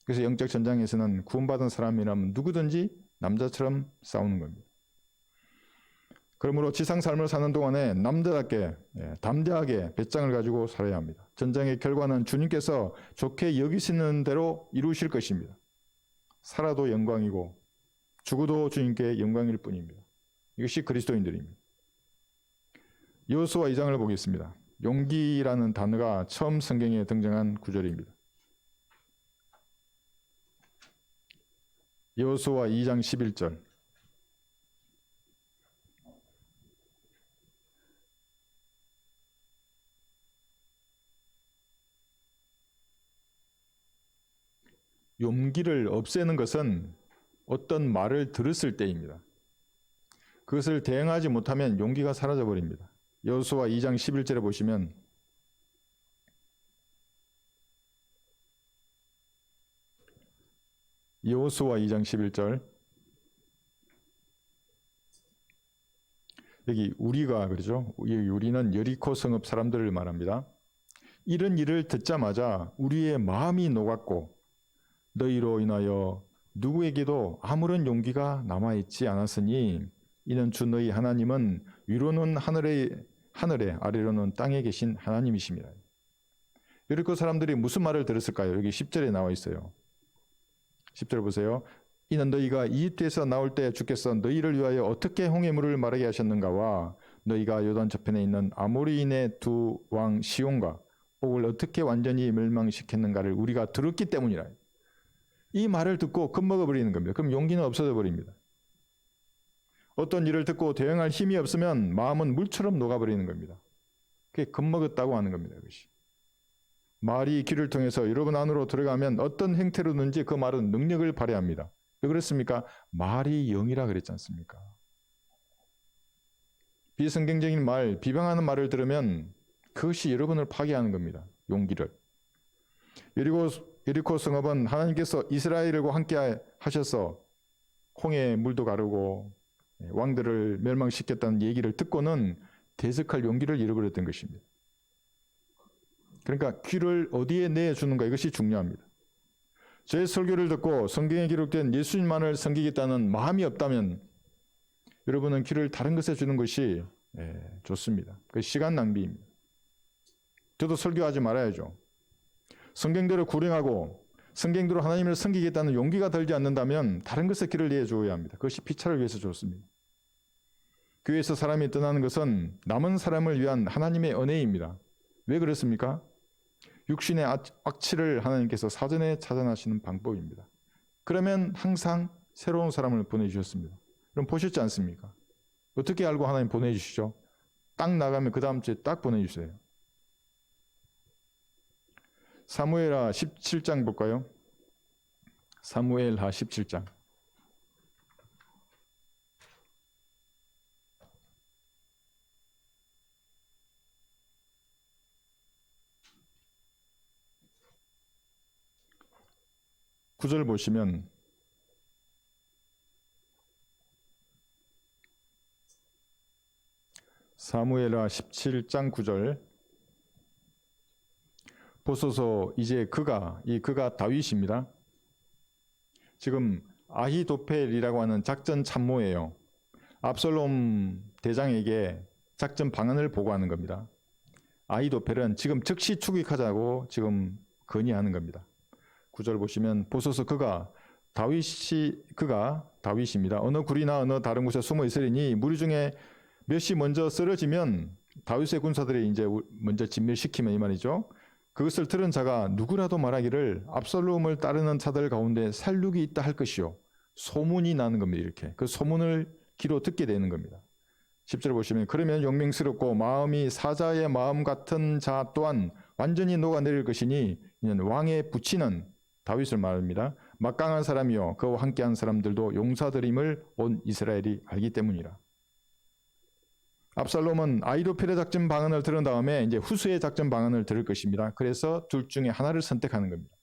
그래서 영적 전쟁에서는 구원받은 사람이라면 누구든지 남자처럼 싸우는 겁니다. 그러므로 지상 삶을 사는 동안에 남자답게 담대하게 배짱을 가지고 살아야 합니다. 전쟁의 결과는 주님께서 좋게 여기시는 대로 이루실 것입니다. 살아도 영광이고 죽어도 주님께 영광일 뿐입니다. 이것이 그리스도인들입니다. 여호수아 2장을 보겠습니다. 용기라는 단어가 처음 성경에 등장한 구절입니다. 여호수아 2장 11절. 용기를 없애는 것은 어떤 말을 들었을 때입니다. 그것을 대응하지 못하면 용기가 사라져 버립니다. 여호수아 2장 11절에 보시면 여호수아 2장 11절 여기 우리가 그러죠. 우리는 여리코 성읍 사람들을 말합니다. 이런 일을 듣자마자 우리의 마음이 녹았고 너희로 인하여 누구에게도 아무런 용기가 남아있지 않았으니 이는 주 너희 하나님은 위로는 하늘에 아래로는 땅에 계신 하나님이십니다. 여리코 사람들이 무슨 말을 들었을까요? 여기 10절에 나와 있어요. 10절 보세요. 이는 너희가 이집트에서 나올 때 주께서 너희를 위하여 어떻게 홍해물을 마르게 하셨는가와 너희가 요단 저편에 있는 아모리인의 두 왕 시온과 옥을 어떻게 완전히 멸망시켰는가를 우리가 들었기 때문이라. 이 말을 듣고 겁먹어버리는 겁니다. 그럼 용기는 없어져 버립니다. 어떤 일을 듣고 대응할 힘이 없으면 마음은 물처럼 녹아버리는 겁니다. 그게 겁먹었다고 하는 겁니다. 그것이. 말이 귀를 통해서 여러분 안으로 들어가면 어떤 행태로든지 그 말은 능력을 발휘합니다. 왜 그렇습니까? 말이 영이라 그랬지 않습니까? 비성경적인 말, 비방하는 말을 들으면 그것이 여러분을 파괴하는 겁니다. 용기를. 여리코 성읍은 하나님께서 이스라엘과 함께 하셔서 홍해 물도 가르고 왕들을 멸망시켰다는 얘기를 듣고는 대적할 용기를 잃어버렸던 것입니다. 그러니까 귀를 어디에 내주는가 이것이 중요합니다. 제 설교를 듣고 성경에 기록된 예수님만을 섬기겠다는 마음이 없다면 여러분은 귀를 다른 것에 주는 것이 좋습니다. 그 시간 낭비입니다. 저도 설교하지 말아야죠. 성경대로 구령하고 성경대로 하나님을 섬기겠다는 용기가 들지 않는다면 다른 것에 귀를 내주어야 합니다. 그것이 피차를 위해서 좋습니다. 교회에서 사람이 떠나는 것은 남은 사람을 위한 하나님의 은혜입니다. 왜 그렇습니까? 육신의 악취를 하나님께서 사전에 차단하시는 방법입니다. 그러면 항상 새로운 사람을 보내주셨습니다. 그럼 보셨지 않습니까? 어떻게 알고 하나님 보내주시죠? 딱 나가면 그 다음 주에 딱 보내주세요. 사무엘하 17장 볼까요? 사무엘하 17장. 구절 보시면 사무엘하 17장 9절 보소서 이제 그가 다윗입니다. 지금 아히도펠이라고 하는 작전 참모예요. 압살롬 대장에게 작전 방안을 보고하는 겁니다. 아히도펠은 지금 즉시 추격하자고 지금 건의하는 겁니다. 9절 보시면 보소서 그가 다윗입니다. 어느 굴이나 어느 다른 곳에 숨어 있으리니 무리 중에 몇이 먼저 쓰러지면 다윗의 군사들이 이제 먼저 진멸시키면 이 말이죠. 그것을 들은 자가 누구라도 말하기를 압살롬을 따르는 자들 가운데 살육이 있다 할 것이요. 소문이 나는 겁니다. 이렇게. 그 소문을 귀로 듣게 되는 겁니다. 10절 보시면 그러면 용맹스럽고 마음이 사자의 마음 같은 자 또한 완전히 녹아내릴 것이니 이는 왕의 부치는 다윗을 말합니다. 막강한 사람이요 그와 함께한 사람들도 용사들임을 온 이스라엘이 알기 때문이라. 압살롬은 아히도펠의 작전 방안을 들은 다음에 이제 후스의 작전 방안을 들을 것입니다. 그래서 둘 중에 하나를 선택하는 겁니다.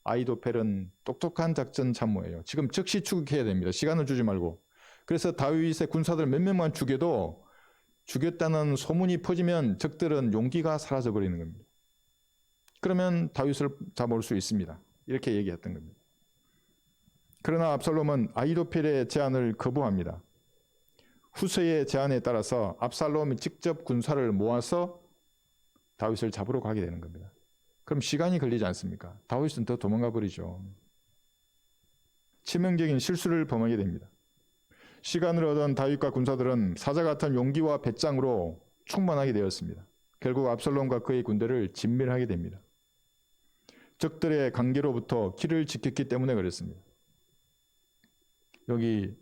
아히도펠은 똑똑한 작전 참모예요. 지금 즉시 추격해야 됩니다. 시간을 주지 말고. 그래서 다윗의 군사들 몇 명만 죽여도 죽였다는 소문이 퍼지면 적들은 용기가 사라져 버리는 겁니다. 그러면 다윗을 잡아올 수 있습니다. 이렇게 얘기했던 겁니다. 그러나 압살롬은 아히도펠의 제안을 거부합니다. 후세의 제안에 따라서 압살롬이 직접 군사를 모아서 다윗을 잡으러 가게 되는 겁니다. 그럼 시간이 걸리지 않습니까? 다윗은 더 도망가 버리죠. 치명적인 실수를 범하게 됩니다. 시간을 얻은 다윗과 군사들은 사자 같은 용기와 배짱으로 충만하게 되었습니다. 결국 압살롬과 그의 군대를 진멸하게 됩니다. 적들의 관계로부터 길을 지켰기 때문에 그랬습니다. 여기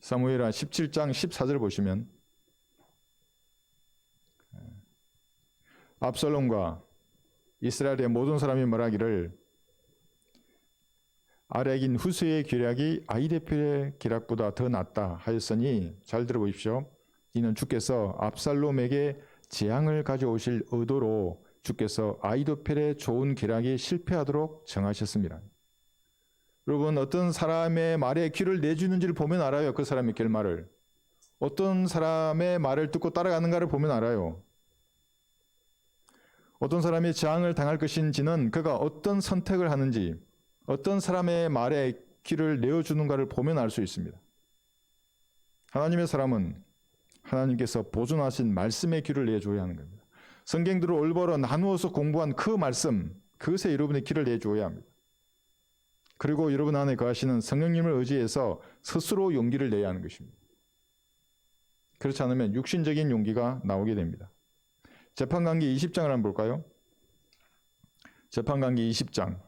사무엘하 17장 14절 보시면 압살롬과 이스라엘의 모든 사람이 말하기를 아렉인 후스의 기략이 아히도펠의 기략보다 더 낫다 하였으니 잘 들어보십시오. 이는 주께서 압살롬에게 재앙을 가져오실 의도로 주께서 아히도펠의 좋은 계략이 실패하도록 정하셨습니다. 여러분, 어떤 사람의 말에 귀를 내주는지를 보면 알아요. 그 사람의 결말을. 어떤 사람의 말을 듣고 따라가는가를 보면 알아요. 어떤 사람이 재앙을 당할 것인지는 그가 어떤 선택을 하는지, 어떤 사람의 말에 귀를 내어주는가를 보면 알 수 있습니다. 하나님의 사람은 하나님께서 보존하신 말씀에 귀를 내줘야 하는 겁니다. 성경들을 올바로 나누어서 공부한 그 말씀, 그것에 여러분의 귀를 내줘야 합니다. 그리고 여러분 안에 거하시는 성령님을 의지해서 스스로 용기를 내야 하는 것입니다. 그렇지 않으면 육신적인 용기가 나오게 됩니다. 재판관계 20장을 한번 볼까요? 재판관계 20장.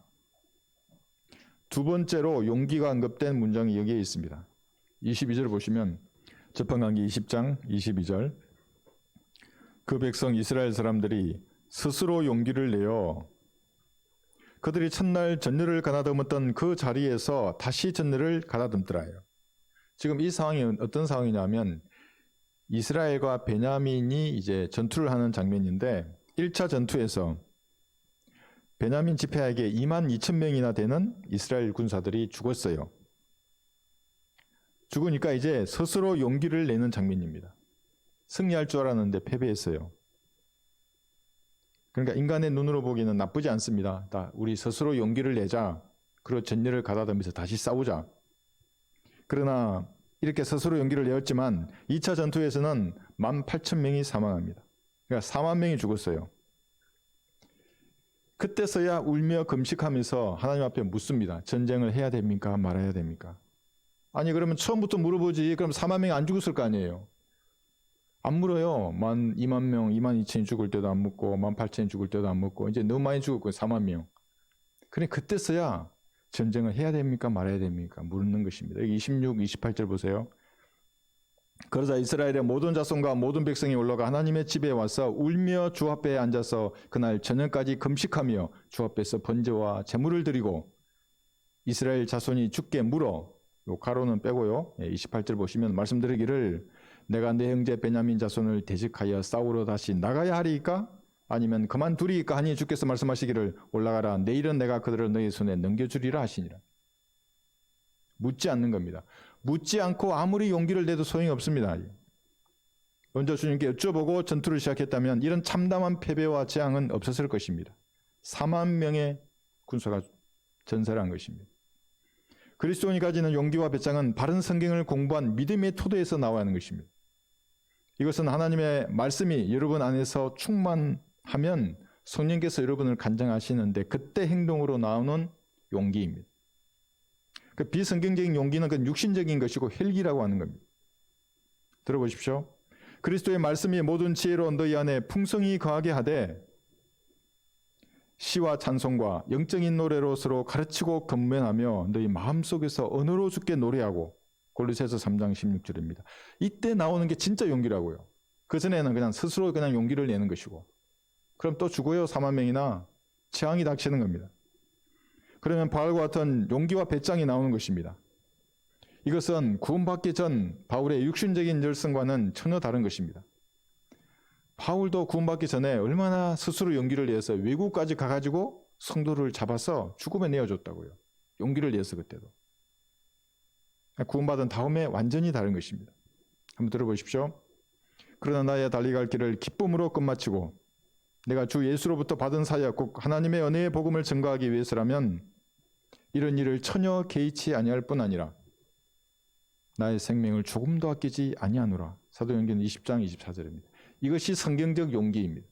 두 번째로 용기가 언급된 문장이 여기에 있습니다. 22절 보시면 재판관계 20장 22절. 그 백성 이스라엘 사람들이 스스로 용기를 내어 그들이 첫날 전열을 가다듬었던 그 자리에서 다시 전열을 가다듬더라요. 지금 이 상황이 어떤 상황이냐면 이스라엘과 베냐민이 이제 전투를 하는 장면인데 1차 전투에서 베냐민 지파에게 22,000명이나 되는 이스라엘 군사들이 죽었어요. 죽으니까 이제 스스로 용기를 내는 장면입니다. 승리할 줄 알았는데 패배했어요. 그러니까 인간의 눈으로 보기에는 나쁘지 않습니다. 우리 스스로 용기를 내자. 그리고 전열을 가다듬으면서 다시 싸우자. 그러나 이렇게 스스로 용기를 내었지만 2차 전투에서는 18,000명이 사망합니다. 그러니까 4만 명이 죽었어요. 그때서야 울며 금식하면서 하나님 앞에 묻습니다. 전쟁을 해야 됩니까? 말아야 됩니까? 아니 그러면 처음부터 물어보지. 그럼 4만 명이 안 죽었을 거 아니에요. 안 물어요. 2만 명, 2만 2천이 죽을 때도 안 묻고 18,000이 죽을 때도 안 묻고 이제 너무 많이 죽었고 4만 명. 그래 그때서야 전쟁을 해야 됩니까? 말아야 됩니까? 묻는 것입니다. 여기 26, 28절 보세요. 그러자 이스라엘의 모든 자손과 모든 백성이 올라가 하나님의 집에 와서 울며 주 앞에 앉아서 그날 저녁까지 금식하며 주 앞에서 번제와 제물을 드리고 이스라엘 자손이 주께 물어 요 가로는 빼고요. 28절 보시면 말씀드리기를 내가 내 형제 베냐민 자손을 대적하여 싸우러 다시 나가야 하리이까? 아니면 그만두리이까? 하니 주께서 말씀하시기를 올라가라. 내일은 내가 그들을 너희 손에 넘겨주리라 하시니라. 묻지 않는 겁니다. 묻지 않고 아무리 용기를 내도 소용이 없습니다. 먼저 주님께 여쭤보고 전투를 시작했다면 이런 참담한 패배와 재앙은 없었을 것입니다. 4만 명의 군사가 전사를 한 것입니다. 그리스도인이 가지는 용기와 배짱은 바른 성경을 공부한 믿음의 토대에서 나와야 하는 것입니다. 이것은 하나님의 말씀이 여러분 안에서 충만하면 성령께서 여러분을 간장하시는데 그때 행동으로 나오는 용기입니다. 그 비성경적인 용기는 그 육신적인 것이고 혈기라고 하는 겁니다. 들어보십시오. 그리스도의 말씀이 모든 지혜로 너희 안에 풍성히 거하게 하되 시와 찬송과 영적인 노래로 서로 가르치고 건면하며 너희 마음속에서 언어로 주께 노래하고 골로새서 3장 16절입니다. 이때 나오는 게 진짜 용기라고요. 그전에는 그냥 스스로 그냥 용기를 내는 것이고 그럼 또 죽어요. 4만 명이나 재앙이 닥치는 겁니다. 그러면 바울과 같은 용기와 배짱이 나오는 것입니다. 이것은 구원받기 전 바울의 육신적인 열성과는 전혀 다른 것입니다. 바울도 구원받기 전에 얼마나 스스로 용기를 내서 외국까지 가가지고 성도를 잡아서 죽음에 내어줬다고요. 용기를 내서 그때도. 구원받은 다음에 완전히 다른 것입니다. 한번 들어보십시오. 그러나 나의 달리갈 길을 기쁨으로 끝마치고 내가 주 예수로부터 받은 사역 곧 하나님의 은혜의 복음을 증거하기 위해서라면 이런 일을 전혀 개의치 아니할 뿐 아니라 나의 생명을 조금도 아끼지 아니하노라. 사도행전 20장 24절입니다. 이것이 성경적 용기입니다.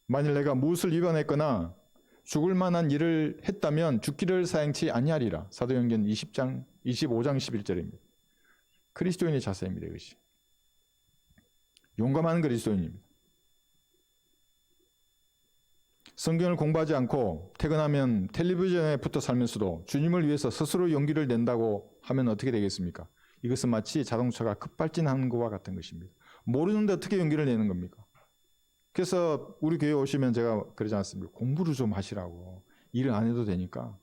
만일 내가 무엇을 위반했거나 죽을 만한 일을 했다면 죽기를 사양치 아니하리라. 사도행전 25장 11절입니다. 그리스도인의 자세입니다. 이것이. 용감한 그리스도인입니다. 성경을 공부하지 않고 퇴근하면 텔레비전에 붙어 살면서도 주님을 위해서 스스로 용기를 낸다고 하면 어떻게 되겠습니까? 이것은 마치 자동차가 급발진하는 것과 같은 것입니다. 모르는데 어떻게 용기를 내는 겁니까? 그래서 우리 교회 오시면 제가 그러지 않습니까? 공부를 좀 하시라고. 일을 안 해도 되니까.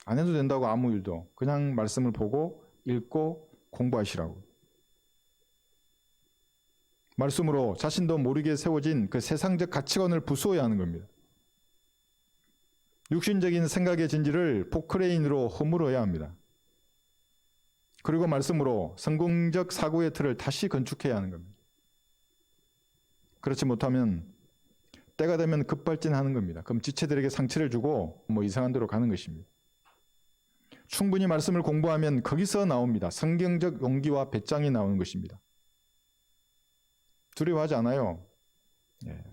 안 해도 된다고 아무 일도. 그냥 말씀을 보고 읽고 공부하시라고. 말씀으로 자신도 모르게 세워진 그 세상적 가치관을 부수어야 하는 겁니다. 육신적인 생각의 진지를 포크레인으로 허물어야 합니다. 그리고 말씀으로 성공적 사고의 틀을 다시 건축해야 하는 겁니다. 그렇지 못하면 때가 되면 급발진하는 겁니다. 그럼 지체들에게 상처를 주고 이상한 데로 가는 것입니다. 충분히 말씀을 공부하면 거기서 나옵니다. 성경적 용기와 배짱이 나오는 것입니다. 두려워하지 않아요. 예.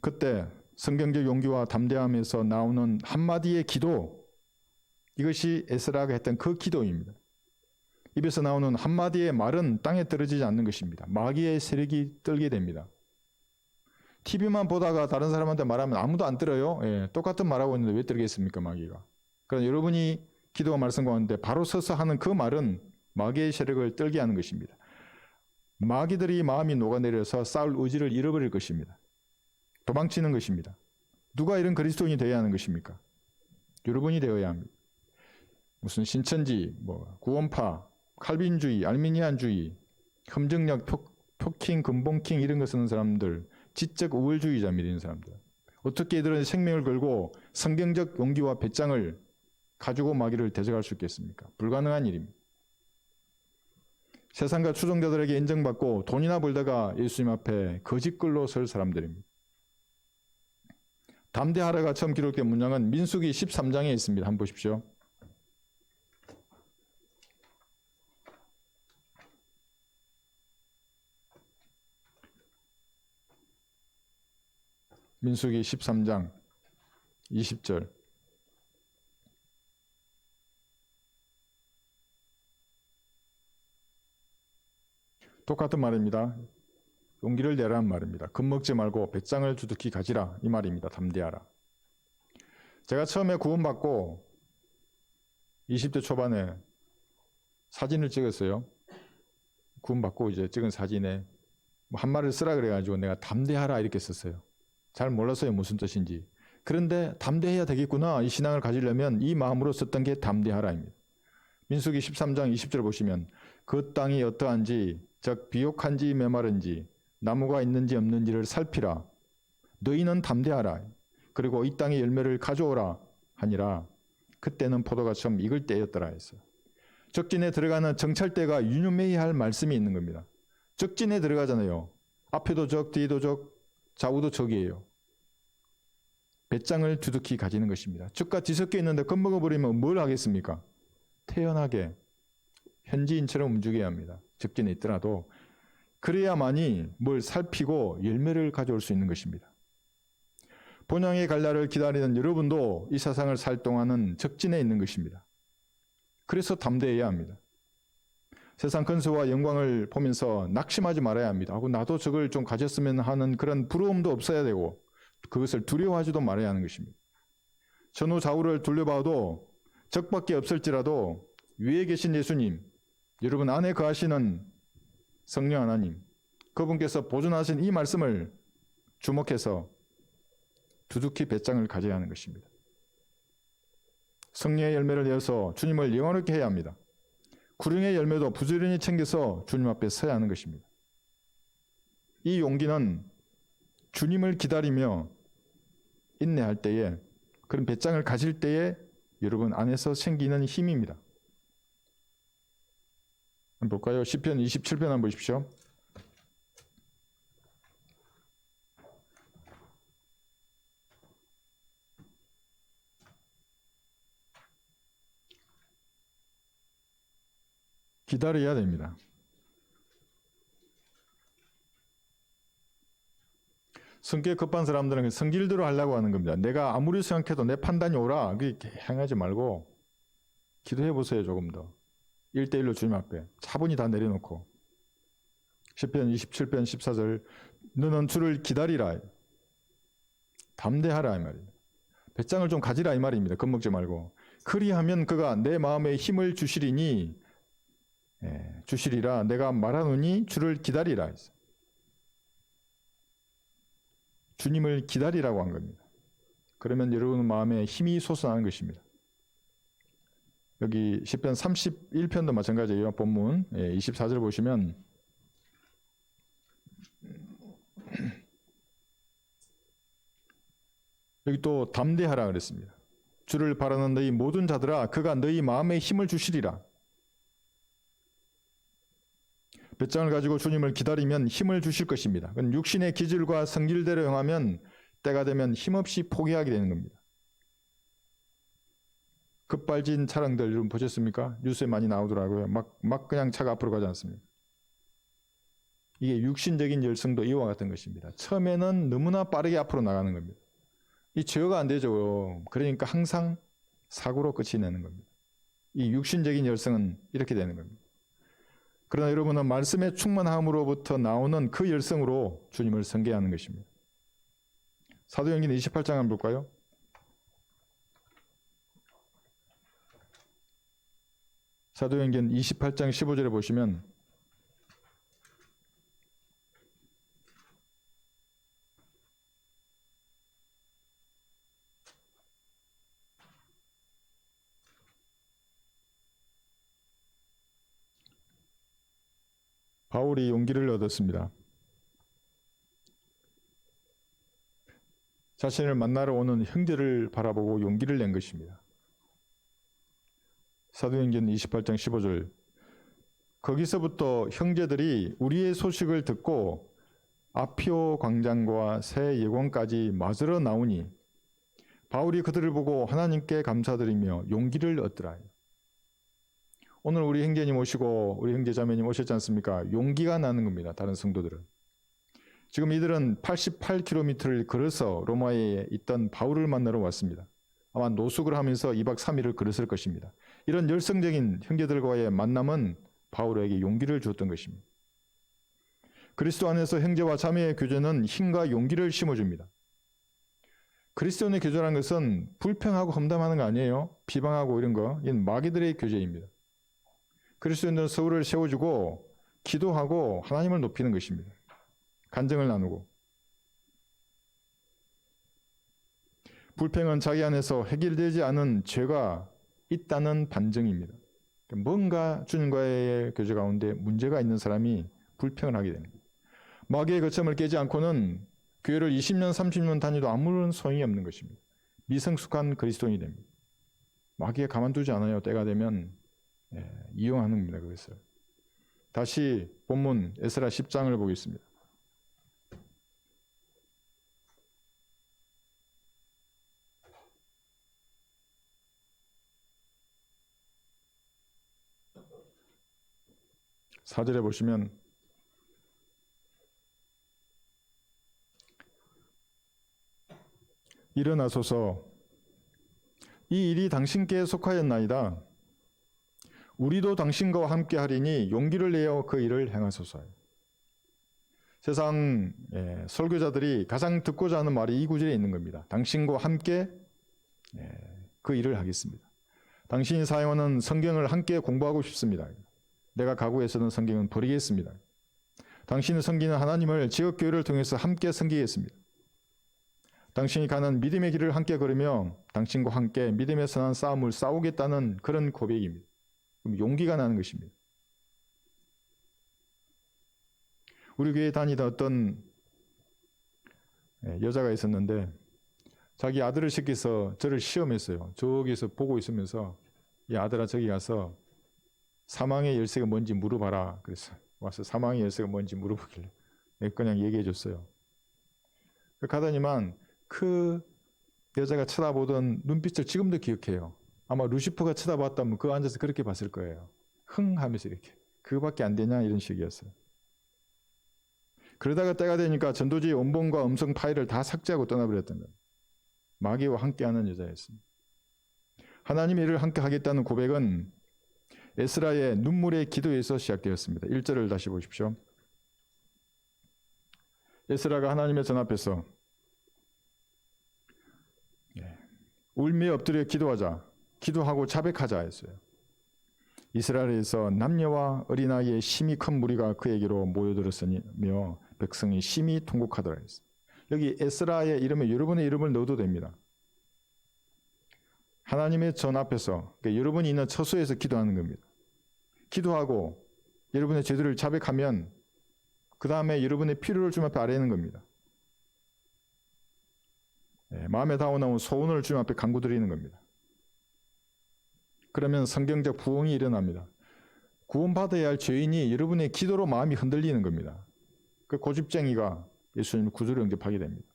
그때 성경적 용기와 담대함에서 나오는 한마디의 기도, 이것이 에스라가 했던 그 기도입니다. 입에서 나오는 한마디의 말은 땅에 떨어지지 않는 것입니다. 마귀의 세력이 떨게 됩니다. TV만 보다가 다른 사람한테 말하면 아무도 안 들어요. 예, 똑같은 말하고 있는데 왜 들겠습니까, 마귀가. 그러나 여러분이 기도와 말씀 가운데 바로 서서 하는 그 말은 마귀의 세력을 떨게 하는 것입니다. 마귀들이 마음이 녹아내려서 싸울 의지를 잃어버릴 것입니다. 도망치는 것입니다. 누가 이런 그리스도인이 되어야 하는 것입니까? 여러분이 되어야 합니다. 무슨 신천지, 구원파, 칼빈주의, 알미니안주의, 험정력, 표킹, 근본킹 이런 거 쓰는 사람들, 지적 우월주의자 이런 사람들, 어떻게 이들은 생명을 걸고 성경적 용기와 배짱을 가지고 마귀를 대적할 수 있겠습니까? 불가능한 일입니다. 세상과 추종자들에게 인정받고 돈이나 벌다가 예수님 앞에 거짓글로 설 사람들입니다. 담대하라가 처음 기록된 문장은 민수기 13장에 있습니다. 한번 보십시오. 민수기 13장 20절. 똑같은 말입니다. 용기를 내라는 말입니다. 겁먹지 말고 배짱을 주특히 가지라 이 말입니다. 담대하라. 제가 처음에 구원받고 20대 초반에 사진을 찍었어요. 구원받고 이제 찍은 사진에 한 말을 쓰라 그래가지고 내가 담대하라 이렇게 썼어요. 잘 몰랐어요, 무슨 뜻인지. 그런데 담대해야 되겠구나. 이 신앙을 가지려면 이 마음으로 썼던 게 담대하라입니다. 민수기 13장 20절 보시면 그 땅이 어떠한지 즉 비옥한지 메마른지 나무가 있는지 없는지를 살피라. 너희는 담대하라. 그리고 이 땅의 열매를 가져오라 하니라. 그때는 포도가 처음 익을 때였더라 했어요. 적진에 들어가는 정찰대가 유념해야 할 말씀이 있는 겁니다. 적진에 들어가잖아요. 앞에도 적, 뒤에도 적, 좌우도 적이에요. 배짱을 두둑히 가지는 것입니다. 적과 뒤섞여 있는데 겁먹어버리면 뭘 하겠습니까? 태연하게 현지인처럼 움직여야 합니다. 적진에 있더라도. 그래야만이 뭘 살피고 열매를 가져올 수 있는 것입니다. 본향의 갈 날을 기다리는 여러분도 이 세상을 살 동안은 적진에 있는 것입니다. 그래서 담대해야 합니다. 세상 근수와 영광을 보면서 낙심하지 말아야 합니다. 나도 저걸 좀 가졌으면 하는 그런 부러움도 없어야 되고 그것을 두려워하지도 말아야 하는 것입니다. 전후 좌우를 둘러봐도 적밖에 없을지라도 위에 계신 예수님, 여러분 안에 거하시는 성령 하나님, 그분께서 보존하신 이 말씀을 주목해서 두둑히 배짱을 가져야 하는 것입니다. 성령의 열매를 내어서 주님을 영원하게 해야 합니다. 구령의 열매도 부지런히 챙겨서 주님 앞에 서야 하는 것입니다. 이 용기는 주님을 기다리며 인내할 때에, 그런 배짱을 가질 때에 여러분 안에서 생기는 힘입니다. 한번 볼까요? 시편 27편 한번 보십시오. 기다려야 됩니다. 성격 급한 사람들은 성질대로 하려고 하는 겁니다. 내가 아무리 생각해도 내 판단이 옳아. 그렇게 행하지 말고 기도해 보세요. 조금 더. 1대1로 주님 앞에 차분히 다 내려놓고. 시편 27편 14절 너는 주를 기다리라. 담대하라 이 말입니다. 배짱을 좀 가지라 이 말입니다. 겁먹지 말고. 그리하면 그가 내 마음에 힘을 주시리니 주시리라. 내가 말하노니 주를 기다리라. 주님을 기다리라고 한 겁니다. 그러면 여러분 마음에 힘이 솟아나는 것입니다. 여기 시편 31편도 마찬가지예요. 본문 24절 보시면 여기 또 담대하라 그랬습니다. 주를 바라는 너희 모든 자들아 그가 너희 마음에 힘을 주시리라. 뱃장을 가지고 주님을 기다리면 힘을 주실 것입니다. 그건 육신의 기질과 성질대로 행하면 때가 되면 힘없이 포기하게 되는 겁니다. 급발진 차량들 여러분 보셨습니까? 뉴스에 많이 나오더라고요. 막 그냥 차가 앞으로 가지 않습니까? 이게 육신적인 열성도 이와 같은 것입니다. 처음에는 너무나 빠르게 앞으로 나가는 겁니다. 이 제어가 안 되죠. 그러니까 항상 사고로 끝이 나는 겁니다. 이 육신적인 열성은 이렇게 되는 겁니다. 그러나 여러분은 말씀의 충만함으로부터 나오는 그 열성으로 주님을 섬겨야 하는 것입니다. 사도행전 28장 한번 볼까요? 사도행전 28장 15절에 보시면 바울이 용기를 얻었습니다. 자신을 만나러 오는 형제를 바라보고 용기를 낸 것입니다. 사도행전 28장 15절 거기서부터 형제들이 우리의 소식을 듣고 아피오 광장과 새 예공까지 맞으러 나오니 바울이 그들을 보고 하나님께 감사드리며 용기를 얻더라. 오늘 우리 형제님 오시고 우리 형제 자매님 오셨지 않습니까? 용기가 나는 겁니다. 다른 성도들은. 지금 이들은 88km를 걸어서 로마에 있던 바울을 만나러 왔습니다. 아마 노숙을 하면서 2박 3일을 걸었을 것입니다. 이런 열성적인 형제들과의 만남은 바울에게 용기를 주었던 것입니다. 그리스도 안에서 형제와 자매의 교제는 힘과 용기를 심어줍니다. 그리스도인의 교제라는 것은 불평하고 험담하는 거 아니에요. 비방하고 이런 거. 이건 마귀들의 교제입니다. 그리스도인들은 서로를 세워주고 기도하고 하나님을 높이는 것입니다. 간증을 나누고. 불평은 자기 안에서 해결되지 않은 죄가 있다는 반증입니다. 뭔가 주님과의 교제 가운데 문제가 있는 사람이 불평을 하게 됩니다. 마귀의 거점을 깨지 않고는 교회를 20년, 30년 다니도 아무런 소용이 없는 것입니다. 미성숙한 그리스도인이 됩니다. 마귀에 가만두지 않아요. 때가 되면 이용하는 겁니다. 그것을. 다시 본문 에스라 10장을 보겠습니다. 사절에 보시면 일어나소서 이 일이 당신께 속하였나이다. 우리도 당신과 함께 하리니 용기를 내어 그 일을 행하소서. 세상 설교자들이 가장 듣고자 하는 말이 이 구절에 있는 겁니다. 당신과 함께 그 일을 하겠습니다. 당신이 사용하는 성경을 함께 공부하고 싶습니다. 내가 가구에서는 성경은 버리겠습니다. 당신이 섬기는 하나님을 지역교회를 통해서 함께 섬기겠습니다. 당신이 가는 믿음의 길을 함께 걸으며 당신과 함께 믿음의 선한 싸움을 싸우겠다는 그런 고백입니다. 용기가 나는 것입니다. 우리 교회에 다니던 어떤 여자가 있었는데 자기 아들을 시켜서 저를 시험했어요. 저기서 보고 있으면서 이 아들아 저기 가서 사망의 열쇠가 뭔지 물어봐라. 그래서 와서 사망의 열쇠가 뭔지 물어보길래 그냥 얘기해 줬어요. 가더니만 그 여자가 쳐다보던 눈빛을 지금도 기억해요. 아마 루시퍼가 쳐다봤다면 그 앉아서 그렇게 봤을 거예요. 흥 하면서 이렇게. 그거밖에 안 되냐 이런 식이었어요. 그러다가 때가 되니까 전도지의 원본과 음성 파일을 다 삭제하고 떠나버렸던 거예요. 마귀와 함께하는 여자였습니다. 하나님의 일을 함께 하겠다는 고백은 에스라의 눈물의 기도에서 시작되었습니다. 1절을 다시 보십시오. 에스라가 하나님의 전 앞에서 울며 엎드려 기도하자. 기도하고 자백하자 했어요. 이스라엘에서 남녀와 어린아이의 심히 큰 무리가 그에게로 모여들었으며 백성이 심히 통곡하더라 했어요. 여기 에스라의 이름에 여러분의 이름을 넣어도 됩니다. 하나님의 전 앞에서 그러니까 여러분이 있는 처소에서 기도하는 겁니다. 기도하고 여러분의 죄들을 자백하면 그 다음에 여러분의 필요를 좀 앞에 아뢰는 겁니다. 마음에 다가오는 소원을 주님 앞에 간구드리는 겁니다. 그러면 성경적 부흥이 일어납니다. 구원받아야 할 죄인이 여러분의 기도로 마음이 흔들리는 겁니다. 그 고집쟁이가 예수님을 구주로 영접하게 됩니다.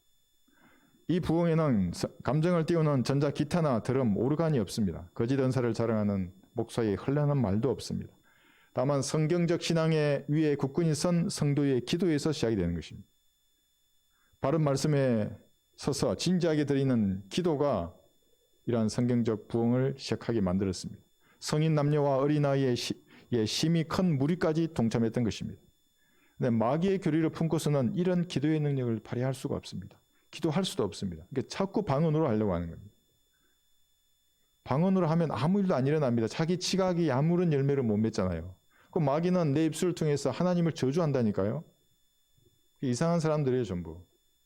이 부흥에는 감정을 띄우는 전자 기타나 드럼, 오르간이 없습니다. 거짓 은사를 자랑하는 목사의 흘러는 말도 없습니다. 다만 성경적 신앙의 위에 굳건히 선 성도의 기도에서 시작이 되는 것입니다. 바른 말씀에 서서 진지하게 드리는 기도가 이러한 성경적 부흥을 시작하게 만들었습니다. 성인 남녀와 어린아이의 심히 큰 무리까지 동참했던 것입니다. 근데 마귀의 교리를 품고서는 이런 기도의 능력을 발휘할 수가 없습니다. 기도할 수도 없습니다. 그러니까 자꾸 방언으로 하려고 하는 겁니다. 방언으로 하면 아무 일도 안 일어납니다. 자기 지각이 아무런 열매를 못 맺잖아요. 그 마귀는 내 입술을 통해서 하나님을 저주한다니까요. 이상한 사람들이에요, 전부.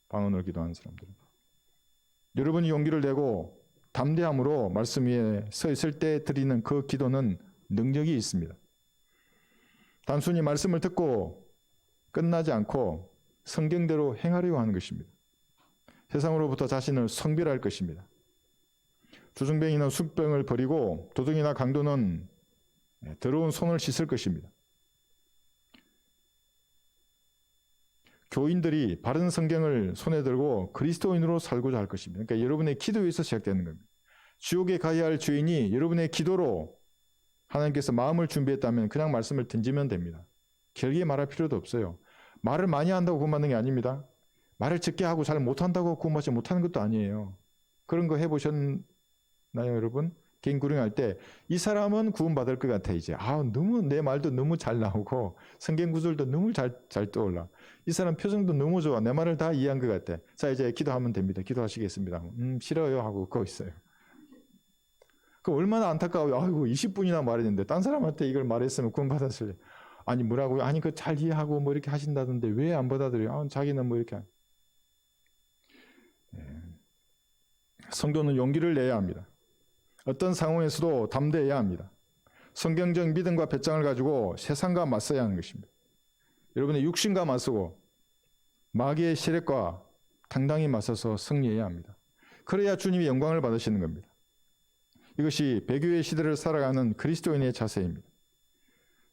방언으로 기도하는 사람들은. 여러분이 용기를 내고 담대함으로 말씀 위에 서 있을 때 드리는 그 기도는 능력이 있습니다. 단순히 말씀을 듣고 끝나지 않고 성경대로 행하려고 하는 것입니다. 세상으로부터 자신을 성별할 것입니다. 주중뱅이는 숙병을 버리고 도둑이나 강도는 더러운 손을 씻을 것입니다. 교인들이 바른 성경을 손에 들고 그리스도인으로 살고자 할 것입니다. 그러니까 여러분의 기도에서 시작되는 겁니다. 지옥에 가야 할 죄인이 여러분의 기도로 하나님께서 마음을 준비했다면 그냥 말씀을 던지면 됩니다. 길게 말할 필요도 없어요. 말을 많이 한다고 구원받는 게 아닙니다. 말을 적게 하고 잘 못한다고 구원받지 못하는 것도 아니에요. 그런 거 해보셨나요, 여러분? 개인 구령할 때 이 사람은 구원받을 것 같아. 이제 너무 내 말도 너무 잘 나오고 성경 구절도 너무 잘 떠올라. 이 사람 표정도 너무 좋아. 내 말을 다 이해한 것 같아. 자, 이제 기도하면 됩니다. 기도하시겠습니다. 싫어요 하고 그거 있어요. 그 얼마나 안타까워요. 20분이나 말했는데 딴 사람한테 이걸 말했으면 구원받았을래. 아니 뭐라고요? 아니 그 잘 이해하고 뭐 이렇게 하신다던데 왜 안 받아들여요? 자기는 뭐 이렇게. 성도는 용기를 내야 합니다. 어떤 상황에서도 담대해야 합니다. 성경적 믿음과 배짱을 가지고 세상과 맞서야 하는 것입니다. 여러분의 육신과 맞서고 마귀의 세력과 당당히 맞서서 승리해야 합니다. 그래야 주님이 영광을 받으시는 겁니다. 이것이 배교의 시대를 살아가는 그리스도인의 자세입니다.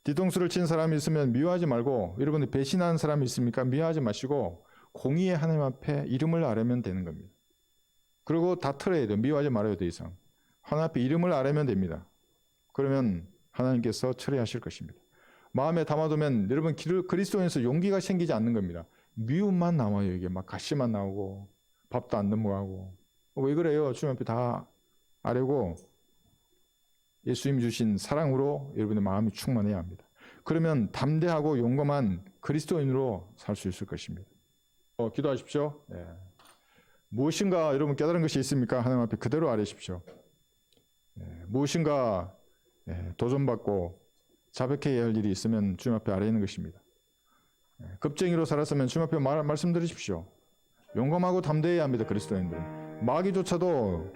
뒤통수를 친 사람이 있으면 미워하지 말고, 여러분이 배신한 사람이 있습니까? 미워하지 마시고 공의의 하나님 앞에 이름을 아뢰면 되는 겁니다. 그리고 다 털어야 돼요. 미워하지 말아요. 더 이상. 하나님 앞에 이름을 아뢰면 됩니다. 그러면 하나님께서 처리하실 것입니다. 마음에 담아두면 여러분 그리스도인에서 용기가 생기지 않는 겁니다. 미움만 남아요. 이게 막 가시만 나오고 밥도 안 넘어가고. 왜 그래요? 주님 앞에 다 아뢰고 예수님이 주신 사랑으로 여러분의 마음이 충만해야 합니다. 그러면 담대하고 용감한 그리스도인으로 살 수 있을 것입니다. 기도하십시오. 네. 무엇인가 여러분 깨달은 것이 있습니까? 하나님 앞에 그대로 아뢰십시오. 무엇인가 도전받고 자백해야 할 일이 있으면 주님 앞에 아뢰는 것입니다. 겁쟁이로 살았으면 주님 앞에 말씀드리십시오. 용감하고 담대해야 합니다. 그리스도인들은. 마귀조차도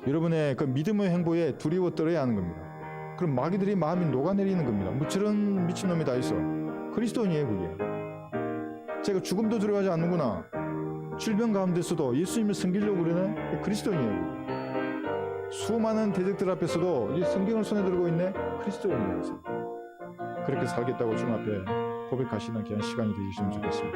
여러분의 그 믿음의 행보에 두려워 떨어야 하는 겁니다. 그럼 마귀들이 마음이 녹아내리는 겁니다. 뭐 저런 미친놈이 다 있어. 그리스도인이에요 그게. 제가 죽음도 두려워하지 않는구나. 질병 가운데서도 예수님을 섬기려고 그러네. 그리스도인이에요. 수많은 대적들 앞에서도 이 성경을 손에 들고 있네. 그리스도인이에요. 그렇게 살겠다고 주님 앞에 고백하시는 귀한 시간이 되셨으면 좋겠습니다.